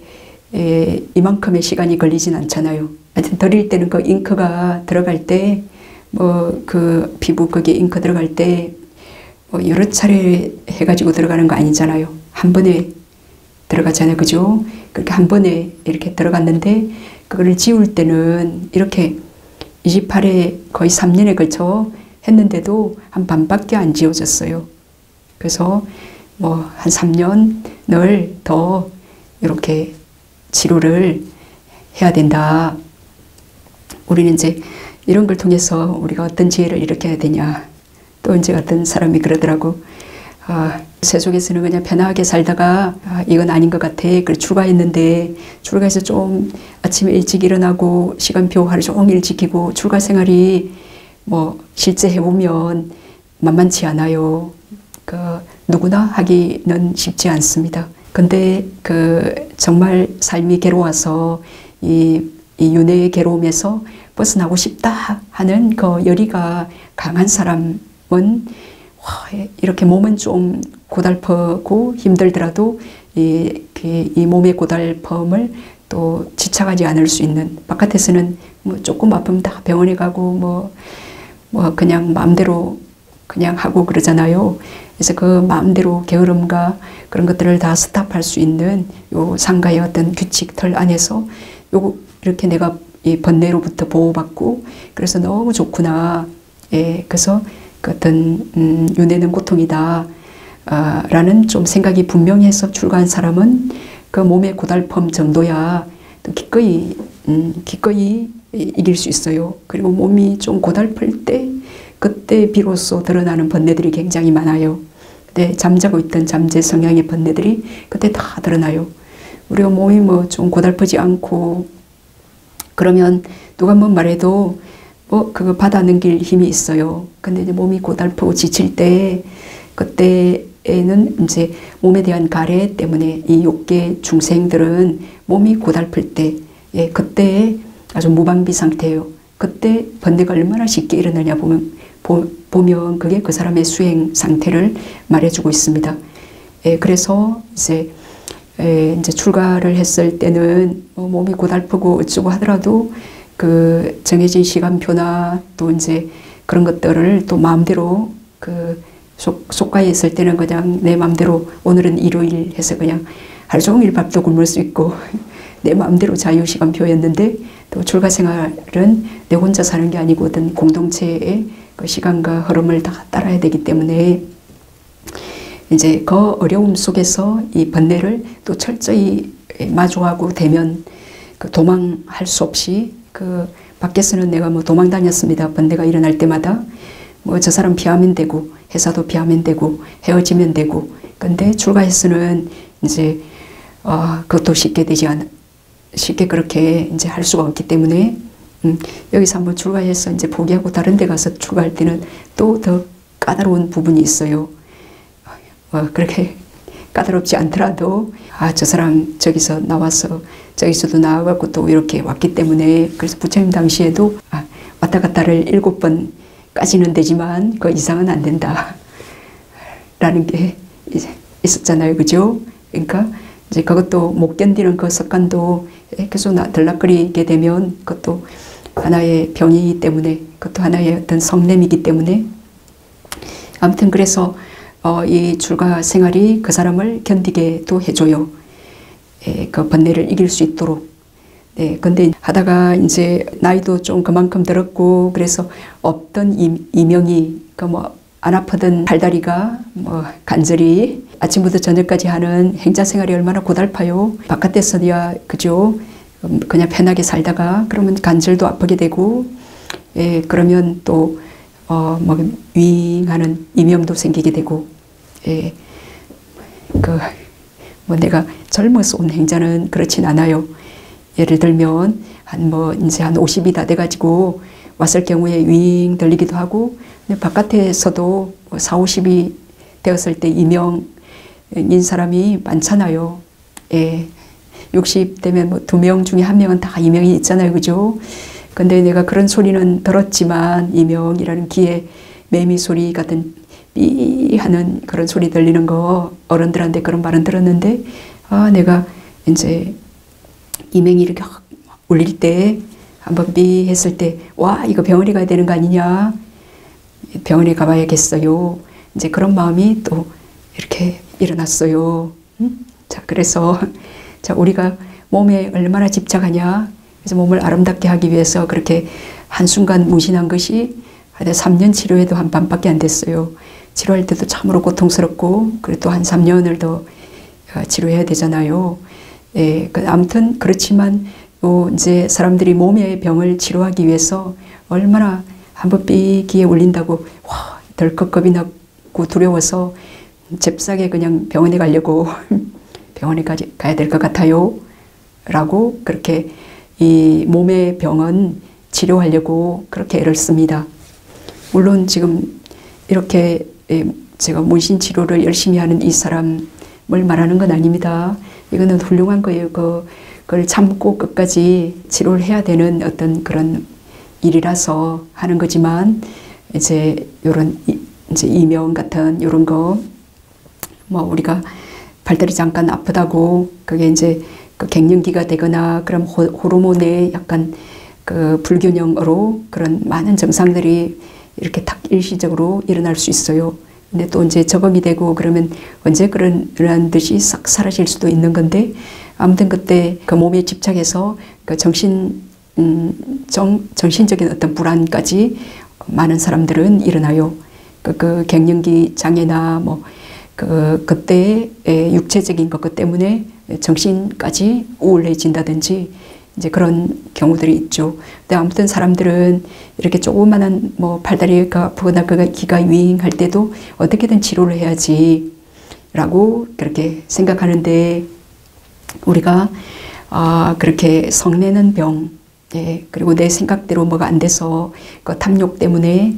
이만큼의 시간이 걸리진 않잖아요. 하여튼 드릴 때는 그 잉크가 들어갈 때 뭐 그 피부 거기에 잉크 들어갈 때 뭐 여러 차례 해가지고 들어가는 거 아니잖아요. 한 번에 들어가잖아요. 그죠? 그렇게 한 번에 이렇게 들어갔는데 그거를 지울 때는 이렇게 28회 거의 3년에 걸쳐 했는데도 한 반밖에 안 지워졌어요. 그래서 뭐 한 3년을 더 이렇게 치료를 해야 된다. 우리는 이제 이런 걸 통해서 우리가 어떤 지혜를 일으켜야 되냐. 또 이제 어떤 사람이 그러더라고. 세속에서는 그냥 편하게 살다가 이건 아닌 것 같아. 그래 출가했는데 출가해서 좀 아침에 일찍 일어나고 시간표 하루 종일 지키고 출가 생활이 뭐 실제 해보면 만만치 않아요. 그 누구나 하기는 쉽지 않습니다. 근데 그 정말 삶이 괴로워서 이 이 윤회의 괴로움에서 벗어나고 싶다 하는 그 열의가 강한 사람은 이렇게 몸은 좀 고달프고 힘들더라도 이 몸의 고달픔을 또 지쳐가지 않을 수 있는, 바깥에서는 뭐 조금 아프면 다 병원에 가고 뭐 그냥 마음대로 그냥 하고 그러잖아요. 그래서 그 마음대로 게으름과 그런 것들을 다 스탑할 수 있는 요 상가의 어떤 규칙 틀 안에서 이렇게 내가 이 번뇌로부터 보호받고 그래서 너무 좋구나. 예, 그래서 그 어떤 윤회는 고통이다 라는 좀 생각이 분명해서 출가한 사람은 그 몸의 고달픔 정도야 또 기꺼이 이길 수 있어요. 그리고 몸이 좀 고달플 때 그때 비로소 드러나는 번뇌들이 굉장히 많아요. 근데 잠자고 있던 잠재 성향의 번뇌들이 그때 다 드러나요. 우리가 몸이 뭐 좀 고달프지 않고 그러면 누가 뭐 말해도 그거 받아 넘길 힘이 있어요. 근데 이제 몸이 고달프고 지칠 때 그때에는 이제 몸에 대한 가래 때문에 이 욕계 중생들은 몸이 고달플 때, 예, 그때 아주 무방비 상태예요. 그때 번뇌가 얼마나 쉽게 일어나냐 보면 그게 그 사람의 수행 상태를 말해주고 있습니다. 예, 그래서 이제 출가를 했을 때는 몸이 고달프고 어쩌고 하더라도 그 정해진 시간표나 또 이제 그런 것들을 또 마음대로 그 속가에 있을 때는 그냥 내 마음대로 오늘은 일요일 해서 그냥 하루 종일 밥도 굶을 수 있고 내 마음대로 자유시간표였는데 또 출가 생활은 내 혼자 사는 게 아니고 어떤 공동체의 그 시간과 흐름을 다 따라야 되기 때문에 이제 그 어려움 속에서 이 번뇌를 또 철저히 마주하고 되면 그 도망할 수 없이 그 밖에서는 내가 뭐 도망 다녔습니다. 번뇌가 일어날 때마다 뭐 저 사람 피하면 되고 회사도 피하면 되고 헤어지면 되고 근데 출가해서는 이제 그것도 쉽게 그렇게 이제 할 수가 없기 때문에 여기서 한번 출가해서 이제 포기하고 다른 데 가서 출가할 때는 또 더 까다로운 부분이 있어요. 그렇게 까다롭지 않더라도 저 사람 저기서 나와서 저기서도 나와갖고 또 이렇게 왔기 때문에 그래서 부처님 당시에도 왔다 갔다를 7번까지는 되지만 그 이상은 안 된다 라는 게 있었잖아요. 그죠? 그러니까 이제 그것도 못 견디는 그 습관도 계속 들락거리게 되면 그것도 하나의 병이기 때문에 그것도 하나의 어떤 성냄이기 때문에 아무튼 그래서 이 출가 생활이 그 사람을 견디게 또 해줘요. 그 번뇌를 이길 수 있도록. 근데 하다가 이제 나이도 좀 그만큼 들었고 그래서 없던 이명이 안 아프던 팔다리가 간절히 아침부터 저녁까지 하는 행자 생활이 얼마나 고달파요. 바깥에서야 그죠. 그냥 편하게 살다가 그러면 관절도 아프게 되고 그러면 또 윙하는 이명도 생기게 되고 내가 젊어서 온 행자는 그렇진 않아요. 예를 들면 이제 한 50이 다 돼가지고 왔을 경우에 윙 들리기도 하고 근데 바깥에서도 40, 50이 되었을 때 이명인 사람이 많잖아요. 60 되면 2명 중에 1명은 다 이명이 있잖아요. 그죠? 근데 내가 그런 소리는 들었지만 이명이라는 귀에 매미 소리 같은 삐 하는 그런 소리 들리는 거 어른들한테 그런 말은 들었는데 내가 이제 이명이 이렇게 울릴 때 한번 삐 했을 때 와 이거 병원에 가야 되는 거 아니냐 병원에 가봐야겠어요. 이제 그런 마음이 또 이렇게 일어났어요. 자 그래서 우리가 몸에 얼마나 집착하냐. 그래서 몸을 아름답게 하기 위해서 그렇게 한순간 무신한 것이 3년 치료해도 한 반밖에 안 됐어요. 치료할 때도 참으로 고통스럽고 그래도 한 3년을 더 치료해야 되잖아요. 아무튼 그렇지만 이제 사람들이 몸의 병을 치료하기 위해서 얼마나 한번 삐기에 울린다고 덜컥 겁이 나고 두려워서 잽싸게 그냥 병원에 가려고 병원에 가야 될 것 같아요. 라고 그렇게 이 몸의 병은 치료하려고 그렇게 애를 씁니다. 물론 지금 이렇게 제가 문신 치료를 열심히 하는 이 사람을 말하는 건 아닙니다. 이거는 훌륭한 거예요. 그걸 참고 끝까지 치료를 해야 되는 어떤 그런 일이라서 하는 거지만 이제 요런 이제 이명 같은 요런 거 뭐 우리가 발달이 잠깐 아프다고 그게 이제 그 갱년기가 되거나 그럼 호르몬의 약간 그 불균형으로 그런 많은 증상들이 이렇게 딱 일시적으로 일어날 수 있어요. 근데 또 이제 적응이 되고 그러면 언제 그런 듯이 싹 사라질 수도 있는 건데 아무튼 그때 그 몸에 집착해서 그 정신적인 어떤 불안까지 많은 사람들은 일어나요. 그 갱년기 장애나 뭐 그때의 육체적인 것 때문에 정신까지 우울해진다든지 이제 그런 경우들이 있죠. 근데 아무튼 사람들은 이렇게 조그만한 뭐 팔다리가 아프거나 기가 유행할 때도 어떻게든 치료를 해야지 라고 그렇게 생각하는데 우리가 그렇게 성내는 병, 예, 그리고 내 생각대로 뭐가 안 돼서 그 탐욕 때문에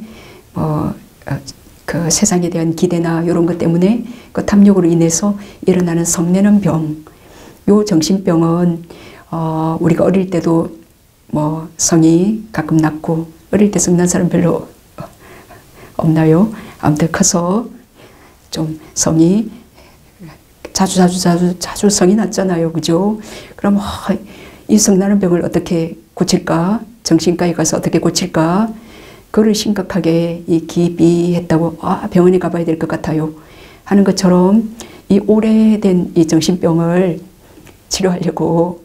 그 세상에 대한 기대나 이런 것 때문에 그 탐욕으로 인해서 일어나는 성내는 병, 요 정신병은 우리가 어릴 때도 뭐 성이 가끔 났고 어릴 때 성난 사람 별로 없나요? 아무튼 커서 좀 성이 자주 성이 났잖아요. 그죠? 그럼 이 성나는 병을 어떻게 고칠까? 정신과에 가서 어떻게 고칠까? 그걸 심각하게 이 기비했다고 병원에 가봐야 될 것 같아요 하는 것처럼 이 오래된 이 정신병을 치료하려고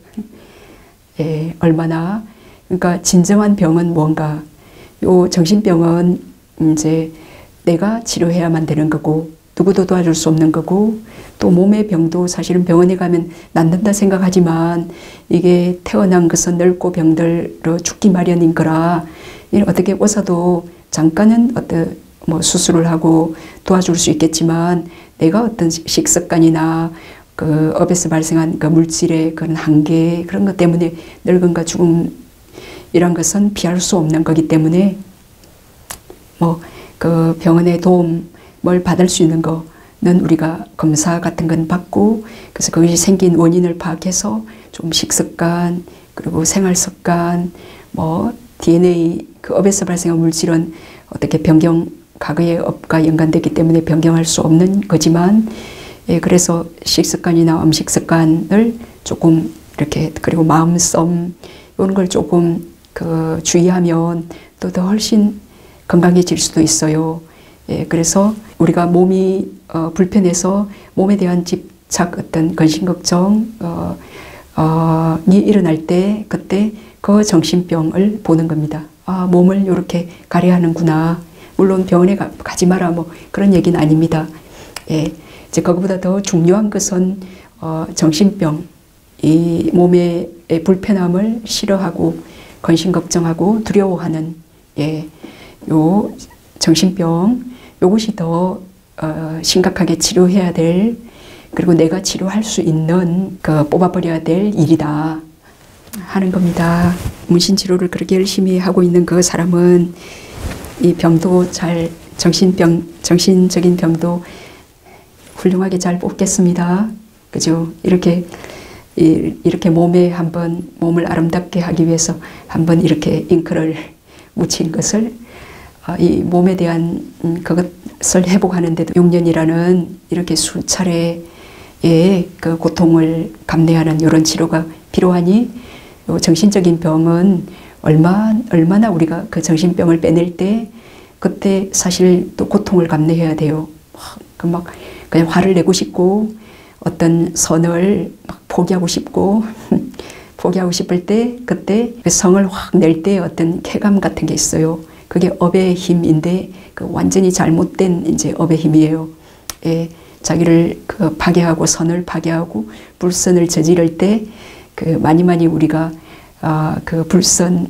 얼마나 그러니까 진정한 병은 뭔가 요 정신병은 이제 내가 치료해야만 되는 거고 누구도 도와줄 수 없는 거고 또 몸의 병도 사실은 병원에 가면 낫는다 생각하지만 이게 태어난 것은 늙고 병들어 죽기 마련인 거라 어떻게 의사도 잠깐은 어떤 뭐 수술을 하고 도와줄 수 있겠지만 내가 어떤 식습관이나 그 업에서 발생한 그 물질의 그런 한계 그런 것 때문에 늙음과 죽음이란 것은 피할 수 없는 거기 때문에 뭐 그 병원의 도움을 받을 수 있는 거는 우리가 검사 같은 건 받고 그래서 그것이 생긴 원인을 파악해서 좀 식습관 그리고 생활 습관 뭐 DNA 그 업에서 발생한 물질은 어떻게 과거의 업과 연관되기 때문에 변경할 수 없는 거지만 그래서 식습관이나 음식 습관을 조금 이렇게 그리고 마음씀 이런 걸 조금 그 주의하면 또 더 훨씬 건강해질 수도 있어요. 그래서 우리가 몸이 불편해서 몸에 대한 집착 어떤 근심 걱정이 일어날 때 그때 그 정신병을 보는 겁니다. 몸을 이렇게 가려야 하는구나. 물론 병원에 가지 마라 뭐 그런 얘기는 아닙니다. 이제 그거보다 더 중요한 것은 정신병, 이 몸의 불편함을 싫어하고 근심 걱정하고 두려워하는 요 정신병 요것이 더 심각하게 치료해야 될 그리고 내가 치료할 수 있는 그 뽑아버려야 될 일이다 하는 겁니다. 문신치료를 그렇게 열심히 하고 있는 그 사람은 이 병도 잘 정신적인 병도 훌륭하게 잘 뽑겠습니다. 그죠? 이렇게 몸에 한번 몸을 아름답게 하기 위해서 한번 이렇게 잉크를 묻힌 것을 이 몸에 대한 그것을 회복하는데도 6년이라는 이렇게 수차례의 그 고통을 감내하는 이런 치료가 필요하니 정신적인 병은 얼마나 우리가 그 정신병을 빼낼 때 그때 사실 또 고통을 감내해야 돼요. 막 그냥 화를 내고 싶고 어떤 선을 막 포기하고 싶고 포기하고 싶을 때 그때 그 성을 확 낼 때 어떤 쾌감 같은 게 있어요. 그게 업의 힘인데 그 완전히 잘못된 이제 업의 힘이에요. 자기를 그 파괴하고 선을 파괴하고 불선을 저지를 때 그 많이 우리가 그 불선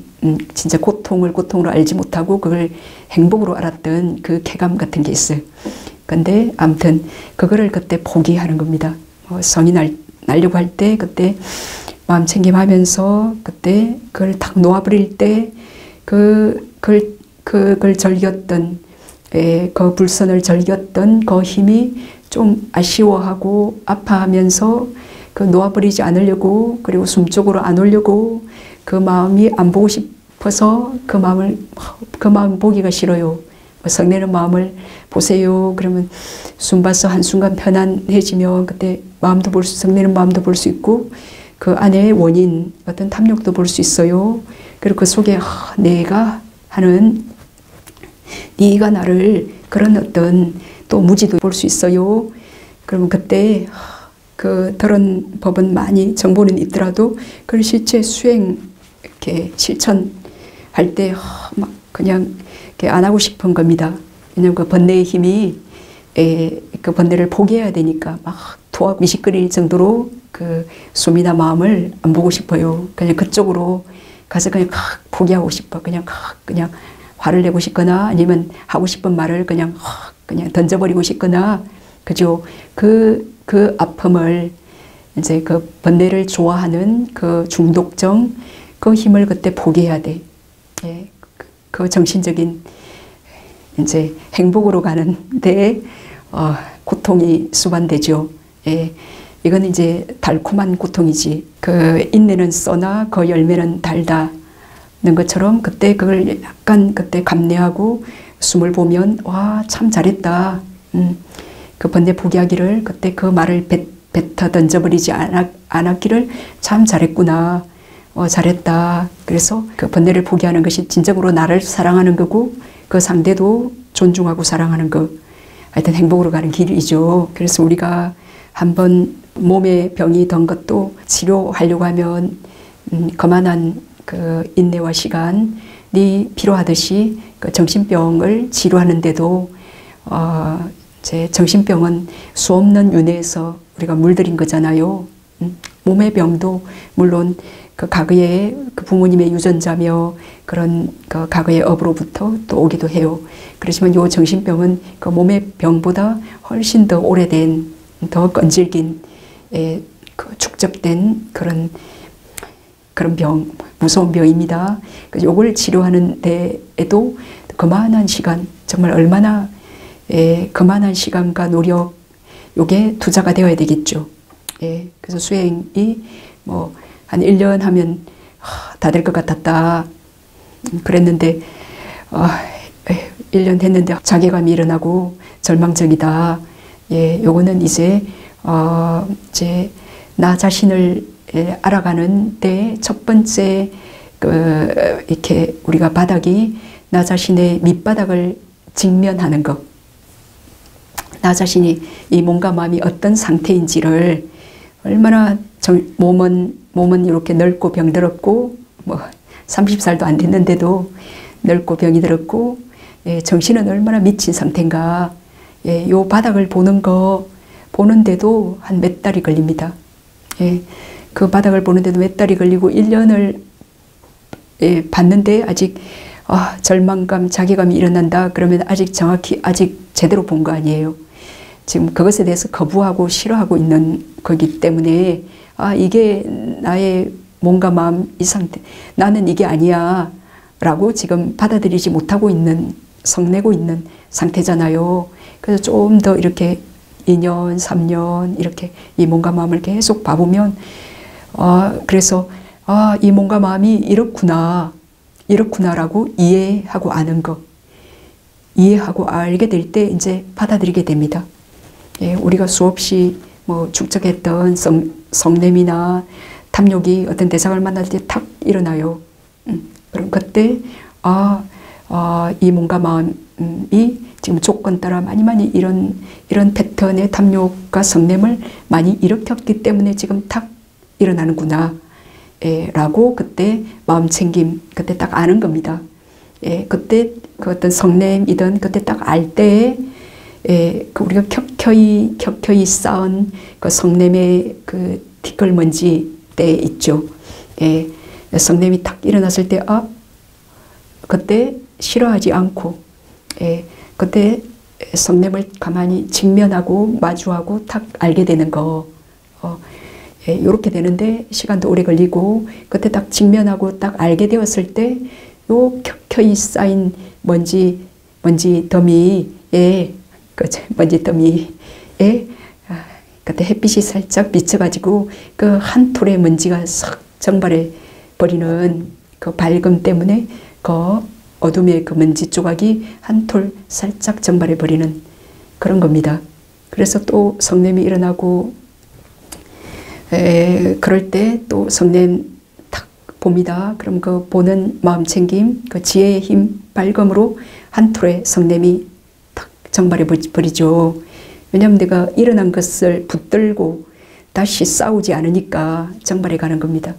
진짜 고통으로 알지 못하고 그걸 행복으로 알았던 그 쾌감 같은 게 있어요. 근데 아무튼 그거를 그때 포기하는 겁니다. 성이 날려고 할 때 그때 마음 챙김하면서 그때 그걸 탁 놓아버릴 때 그걸 즐겼던 그 불선을 즐겼던 그 힘이 좀 아쉬워하고 아파하면서 그 놓아버리지 않으려고, 그리고 숨 쪽으로 안 오려고, 그 마음이 안 보고 싶어서 그 마음 보기가 싫어요. 성내는 마음을 보세요. 그러면 숨 봐서 한순간 편안해지면 그때 성내는 마음도 볼 수 있고, 그 안에 원인, 어떤 탐욕도 볼 수 있어요. 그리고 그 속에 내가 하는, 네가 나를, 그런 어떤 또 무지도 볼 수 있어요. 그러면 그때 그 그런 법은 많이 정보는 있더라도 그걸 실제 수행 이렇게 실천할 때 막 그냥 이렇게 안 하고 싶은 겁니다. 왜냐하면 그 번뇌의 힘이 그 번뇌를 포기해야 되니까 막 미식거릴 정도로 그 숨이나 마음을 안 보고 싶어요. 그냥 그쪽으로 가서 그냥 포기하고 싶어. 그냥 화를 내고 싶거나 아니면 하고 싶은 말을 그냥 던져버리고 싶거나, 그죠? 그 아픔을 이제 그 번뇌를 좋아하는 그 중독성, 그 힘을 그때 포기해야 돼. 예, 그 정신적인 이제 행복으로 가는데 고통이 수반되죠. 예, 이건 이제 달콤한 고통이지. 그 인내는 써나 그 열매는 달다는 것처럼 그때 그걸 약간 그때 감내하고 숨을 보면 와, 참 잘했다. 그 번뇌 포기하기를 그때 그 말을 뱉어 던져버리지 않았기를 참 잘했구나. 잘했다. 그래서 그 번뇌를 포기하는 것이 진정으로 나를 사랑하는 거고 그 상대도 존중하고 사랑하는 것. 하여튼 행복으로 가는 길이죠. 그래서 우리가 한번 몸에 병이 든 것도 치료하려고 하면 그만한 그 인내와 시간이 필요하듯이 그 정신병을 치료하는데도 제 정신병은 수없는 윤회에서 우리가 물들인 거잖아요. 몸의 병도 물론 그 과거의 그 부모님의 유전자며 그런 그 과거의 업으로부터 또 오기도 해요. 그렇지만 요 정신병은 그 몸의 병보다 훨씬 더 오래된, 더 끈질긴, 그 축적된 그런 병, 무서운 병입니다. 그래서 요걸 치료하는 데에도 그만한 시간, 정말 얼마나 그만한 시간과 노력, 요게 투자가 되어야 되겠죠. 그래서 수행이 뭐 한 1년 하면 다 될 것 같았다. 그랬는데 1년 됐는데 자괴감이 일어나고 절망적이다. 요거는 이제 나 자신을 알아가는 때 첫 번째 이렇게 우리가 바닥이 나 자신의 밑바닥을 직면하는 것. 나 자신이 이 몸과 마음이 어떤 상태인지를 얼마나 몸은 이렇게 넓고 병들었고 뭐 30살도 안 됐는데도 넓고 병이 들었고 정신은 얼마나 미친 상태인가. 요 바닥을 보는데도 한 몇 달이 걸립니다. 그 바닥을 보는데도 몇 달이 걸리고 1년을 봤는데 아직 절망감, 자괴감이 일어난다. 그러면 아직 제대로 본 거 아니에요. 지금 그것에 대해서 거부하고 싫어하고 있는 거기 때문에 이게 나의 몸과 마음 이 상태, 나는 이게 아니야 라고 지금 받아들이지 못하고 있는, 성내고 있는 상태잖아요. 그래서 좀 더 이렇게 2년, 3년 이렇게 이 몸과 마음을 계속 봐보면 그래서 이 몸과 마음이 이렇구나라고 이해하고 아는 것, 이해하고 알게 될 때 이제 받아들이게 됩니다. 우리가 수없이 뭐 축적했던 성냄이나 탐욕이 어떤 대상을 만날 때 탁 일어나요. 그럼 그때 이 몸과 마음이 지금 조건 따라 많이 이런 패턴의 탐욕과 성냄을 많이 일으켰기 때문에 지금 탁 일어나는구나 라고 그때 마음 챙김, 그때 딱 아는 겁니다. 그때 그 어떤 성냄이든 그때 딱 알 때에 그 우리가 켜켜이 쌓은 그 성냄의 그 티끌먼지 때 있죠. 성냄이 탁 일어났을 때 그때 싫어하지 않고 그때 성냄을 가만히 직면하고 마주하고 탁 알게 되는 거. 이렇게 되는데 시간도 오래 걸리고 그때 딱 직면하고 딱 알게 되었을 때 요 켜켜이 쌓인 먼지 더미에 먼지 더미에 그때 햇빛이 살짝 비쳐가지고 그 한 톨의 먼지가 싹 정발해 버리는 그 밝음 때문에 그 어둠의 그 먼지 조각이 한 톨 살짝 정발해 버리는 그런 겁니다. 그래서 또 성냄이 일어나고 그럴 때 또 성냄 탁 봅니다. 그럼 그 보는 마음 챙김, 그 지혜의 힘, 밝음으로 한 톨의 성냄이 탁 정발해 버리죠. 왜냐하면 내가 일어난 것을 붙들고 다시 싸우지 않으니까 정발해 가는 겁니다.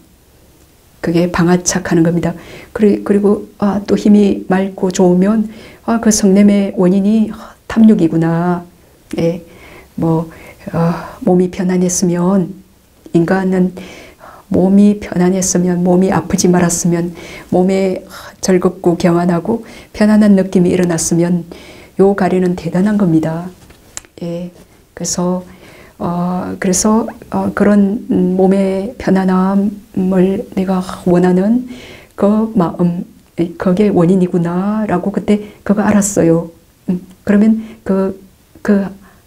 그게 방아착하는 겁니다. 그리고 또 힘이 맑고 좋으면 그 성냄의 원인이 탐욕이구나. 예, 몸이 편안했으면, 인간은 몸이 편안했으면, 몸이 아프지 말았으면, 몸에 즐겁고 경안하고 편안한 느낌이 일어났으면 요 가래는 대단한 겁니다. 예, 그래서 그런 몸의 편안함을 내가 원하는 그 마음, 그게 원인이구나라고 그때 그거 알았어요. 그러면 그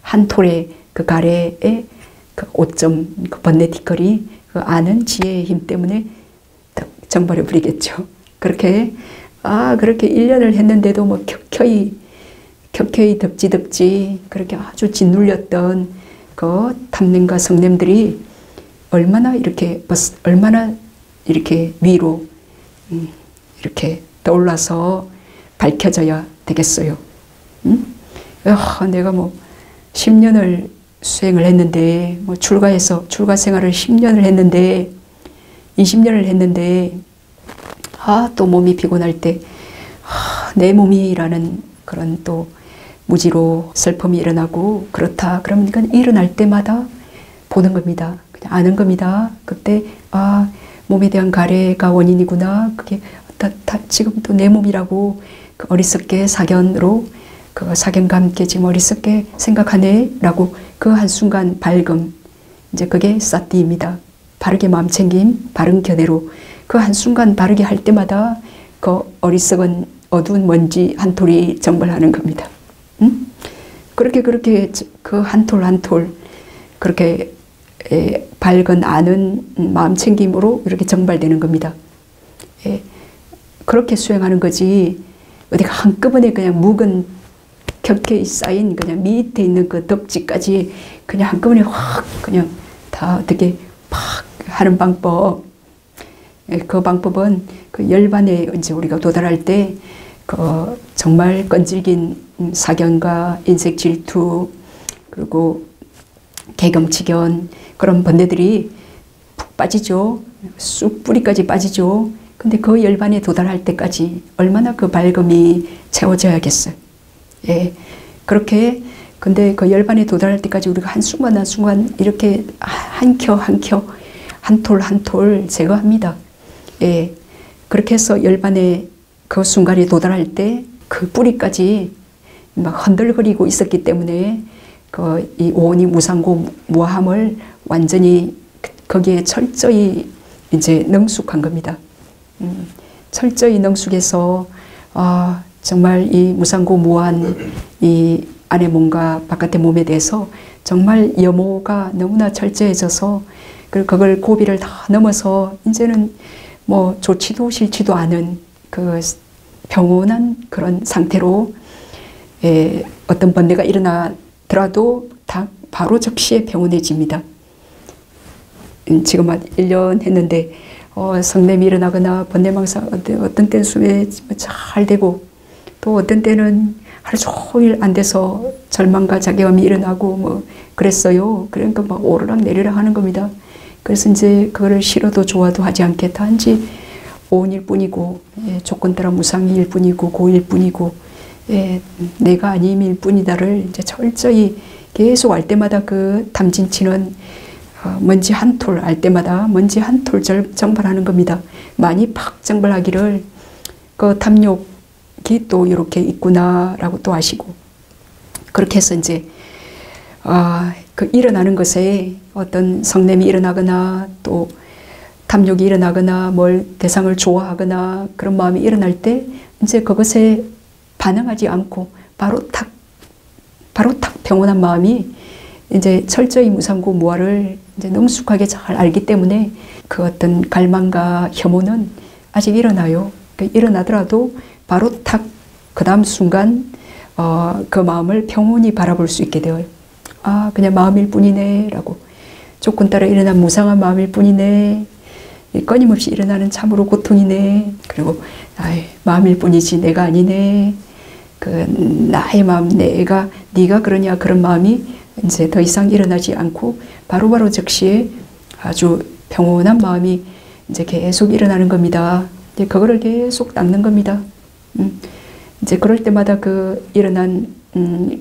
한 톨의 그 가래의 그 오점, 그 번뇌티끌이 그 아는 지혜의 힘 때문에 딱 정발해 버리겠죠. 그렇게 1년을 했는데도 뭐 켜켜이 덥지 그렇게 아주 짓눌렸던 그 탐냄과 성냄들이 얼마나 이렇게 위로 이렇게 떠올라서 밝혀져야 되겠어요. 내가 뭐 10년을 수행을 했는데, 뭐 출가 생활을 10년을 했는데, 20년을 했는데, 또 몸이 피곤할 때, 내 몸이라는 그런 또 무지로 슬픔이 일어나고 그렇다. 그러니까 일어날 때마다 보는 겁니다. 그냥 아는 겁니다. 그때 몸에 대한 가래가 원인이구나. 그게 지금 또 내 몸이라고 그 어리석게 사견으로 그 사견과 함께 지금 어리석게 생각하네라고 그 한순간 밝음, 이제 그게 사띠입니다. 바르게 마음 챙김, 바른 견해로 그 한순간 바르게 할 때마다 그 어리석은 어두운 먼지 한 톨이 정발하는 겁니다. 그렇게 그 한 톨 한 톨 그렇게 밝은 아는 마음 챙김으로 이렇게 정발되는 겁니다. 그렇게 수행하는 거지 어디가 한꺼번에 그냥 묵은 겹게 쌓인 그냥 밑에 있는 그 덕지까지 그냥 한꺼번에 확 그냥 다 어떻게 팍 하는 방법. 그 방법은 그 열반에 이제 우리가 도달할 때 그 정말 끈질긴 사견과 인색 질투 그리고 개경치견 그런 번뇌들이 푹 빠지죠. 쑥 뿌리까지 빠지죠. 근데 그 열반에 도달할 때까지 얼마나 그 밝음이 채워져야겠어요. 예, 그렇게 근데 그 열반에 도달할 때까지 우리가 한순간 한순간 이렇게 한 톨 한 톨 제거합니다. 예, 그렇게 해서 열반에 그 순간에 도달할 때 그 뿌리까지 막 흔들거리고 있었기 때문에 그 이 오온이 무상고 무아함을 완전히 거기에 철저히 이제 능숙한 겁니다. 철저히 능숙해서 정말 이 무상고 무한 이 안의 몸과 바깥의 몸에 대해서 정말 염호가 너무나 철저해져서 그걸 고비를 다 넘어서 이제는 뭐 좋지도 싫지도 않은 그 평온한 그런 상태로 어떤 번뇌가 일어나더라도 다 바로 즉시에 평온해집니다. 지금 1년 했는데 성냄이 일어나거나 번뇌망상 어떤 때는 수에 잘 되고 또 어떤 때는 하루 종일 안 돼서 절망과 자괴감이 일어나고 뭐 그랬어요. 그러니까 막 오르락 내리락 하는 겁니다. 그래서 이제 그거를 싫어도 좋아도 하지 않게 단지 오온일 뿐이고 조건 따라 무상일 뿐이고 고일 뿐이고 내가 아님일 뿐이다를 이제 철저히 계속 알 때마다 그 탐진치는 먼지 한 톨 알 때마다 먼지 한 톨 정발하는 겁니다. 많이 팍 정발하기를 그 탐욕이 또 이렇게 있구나라고 또 아시고 그렇게 해서 이제 그 일어나는 것에 어떤 성냄이 일어나거나 또 탐욕이 일어나거나 뭘 대상을 좋아하거나 그런 마음이 일어날 때 이제 그것에 반응하지 않고 바로 탁 평온한 마음이 이제 철저히 무상고 무아를 이제 능숙하게 잘 알기 때문에 그 어떤 갈망과 혐오는 아직 일어나요. 일어나더라도 바로 탁 그 다음 순간 그 마음을 평온히 바라볼 수 있게 되어요. 아, 그냥 마음일 뿐이네 라고. 조건 따라 일어난 무상한 마음일 뿐이네. 끊임없이 일어나는 참으로 고통이네. 그리고 마음일 뿐이지 내가 아니네. 그 나의 마음, 네가 그러냐 그런 마음이 이제 더 이상 일어나지 않고 바로바로 즉시에 아주 평온한 마음이 이제 계속 일어나는 겁니다. 이제 그거를 계속 닦는 겁니다. 이제 그럴 때마다 그 일어난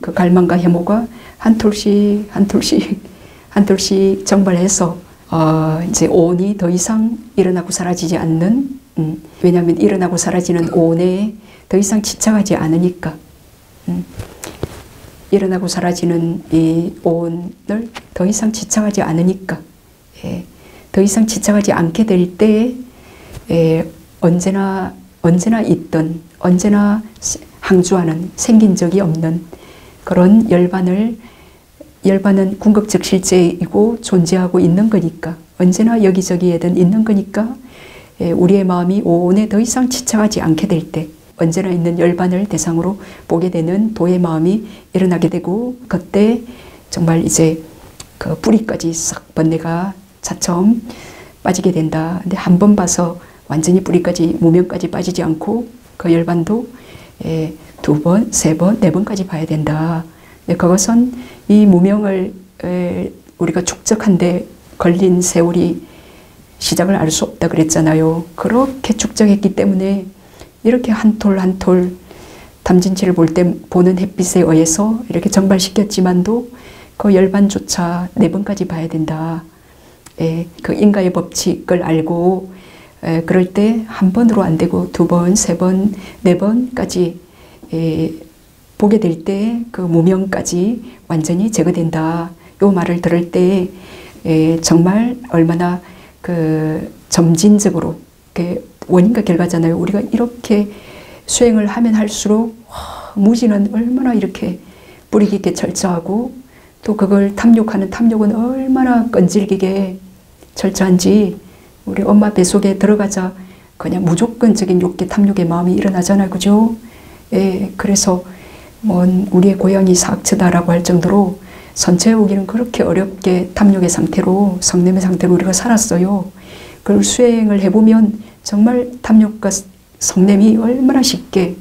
그 갈망과 혐오가 한 톨씩 정발해서 이제 오온이 더 이상 일어나고 사라지지 않는 왜냐하면 일어나고 사라지는 오온에 더 이상 집착하지 않으니까 일어나고 사라지는 이 오온을 더 이상 집착하지 않으니까 더 이상 집착하지 않게 될 때에 언제나 있던 언제나 항주하는 생긴 적이 없는 그런 열반은 궁극적 실제이고 존재하고 있는 거니까 언제나 여기저기에든 있는 거니까 우리의 마음이 오온에 더 이상 집착하지 않게 될 때 언제나 있는 열반을 대상으로 보게 되는 도의 마음이 일어나게 되고 그때 정말 이제 그 뿌리까지 싹 번뇌가 차츰 빠지게 된다. 근데 한 번 봐서 완전히 뿌리까지 무명까지 빠지지 않고 그 열반도 두 번, 세 번, 네 번까지 봐야 된다. 그것은 이 무명을 우리가 축적한데 걸린 세월이 시작을 알 수 없다 그랬잖아요. 그렇게 축적했기 때문에 이렇게 한 톨 한 톨 담진치를 볼 때 보는 햇빛에 의해서 이렇게 정발시켰지만도 그 열반조차 네 번까지 봐야 된다. 그 인가의 법칙을 알고 그럴 때 한 번으로 안 되고 두 번, 세 번, 네 번까지 보게 될 때 그 무명까지 완전히 제거된다. 요 말을 들을 때 정말 얼마나 그 점진적으로 원인과 결과잖아요. 우리가 이렇게 수행을 하면 할수록 무지는 얼마나 이렇게 뿌리 깊게 철저하고 또 그걸 탐욕하는 탐욕은 얼마나 끈질기게 철저한지 우리 엄마 뱃속에 들어가자 그냥 무조건적인 욕계 탐욕의 마음이 일어나잖아요. 그죠? 그래서 우리의 고향이 사악처다라고 할 정도로 선체오기는 그렇게 어렵게 탐욕의 상태로 성냄의 상태로 우리가 살았어요. 그걸 수행을 해보면 정말 탐욕과 성냄이 얼마나 쉽게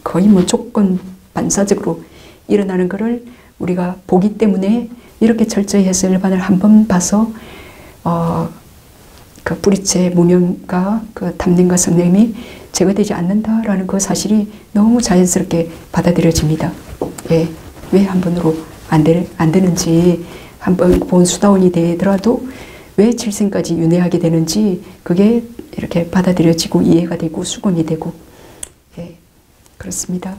거의 조건 반사적으로 일어나는 것을 우리가 보기 때문에 이렇게 철저히 해서 일반을 한번 봐서 그 뿌리째 무명과 그 탐냄과 성냄이 제거되지 않는다라는 그 사실이 너무 자연스럽게 받아들여집니다. 왜 한 번으로 안 되는지 한번 본 수다원이 되더라도 왜 칠생까지 윤회하게 되는지 그게 이렇게 받아들여지고 이해가 되고 수긍이 되고 그렇습니다.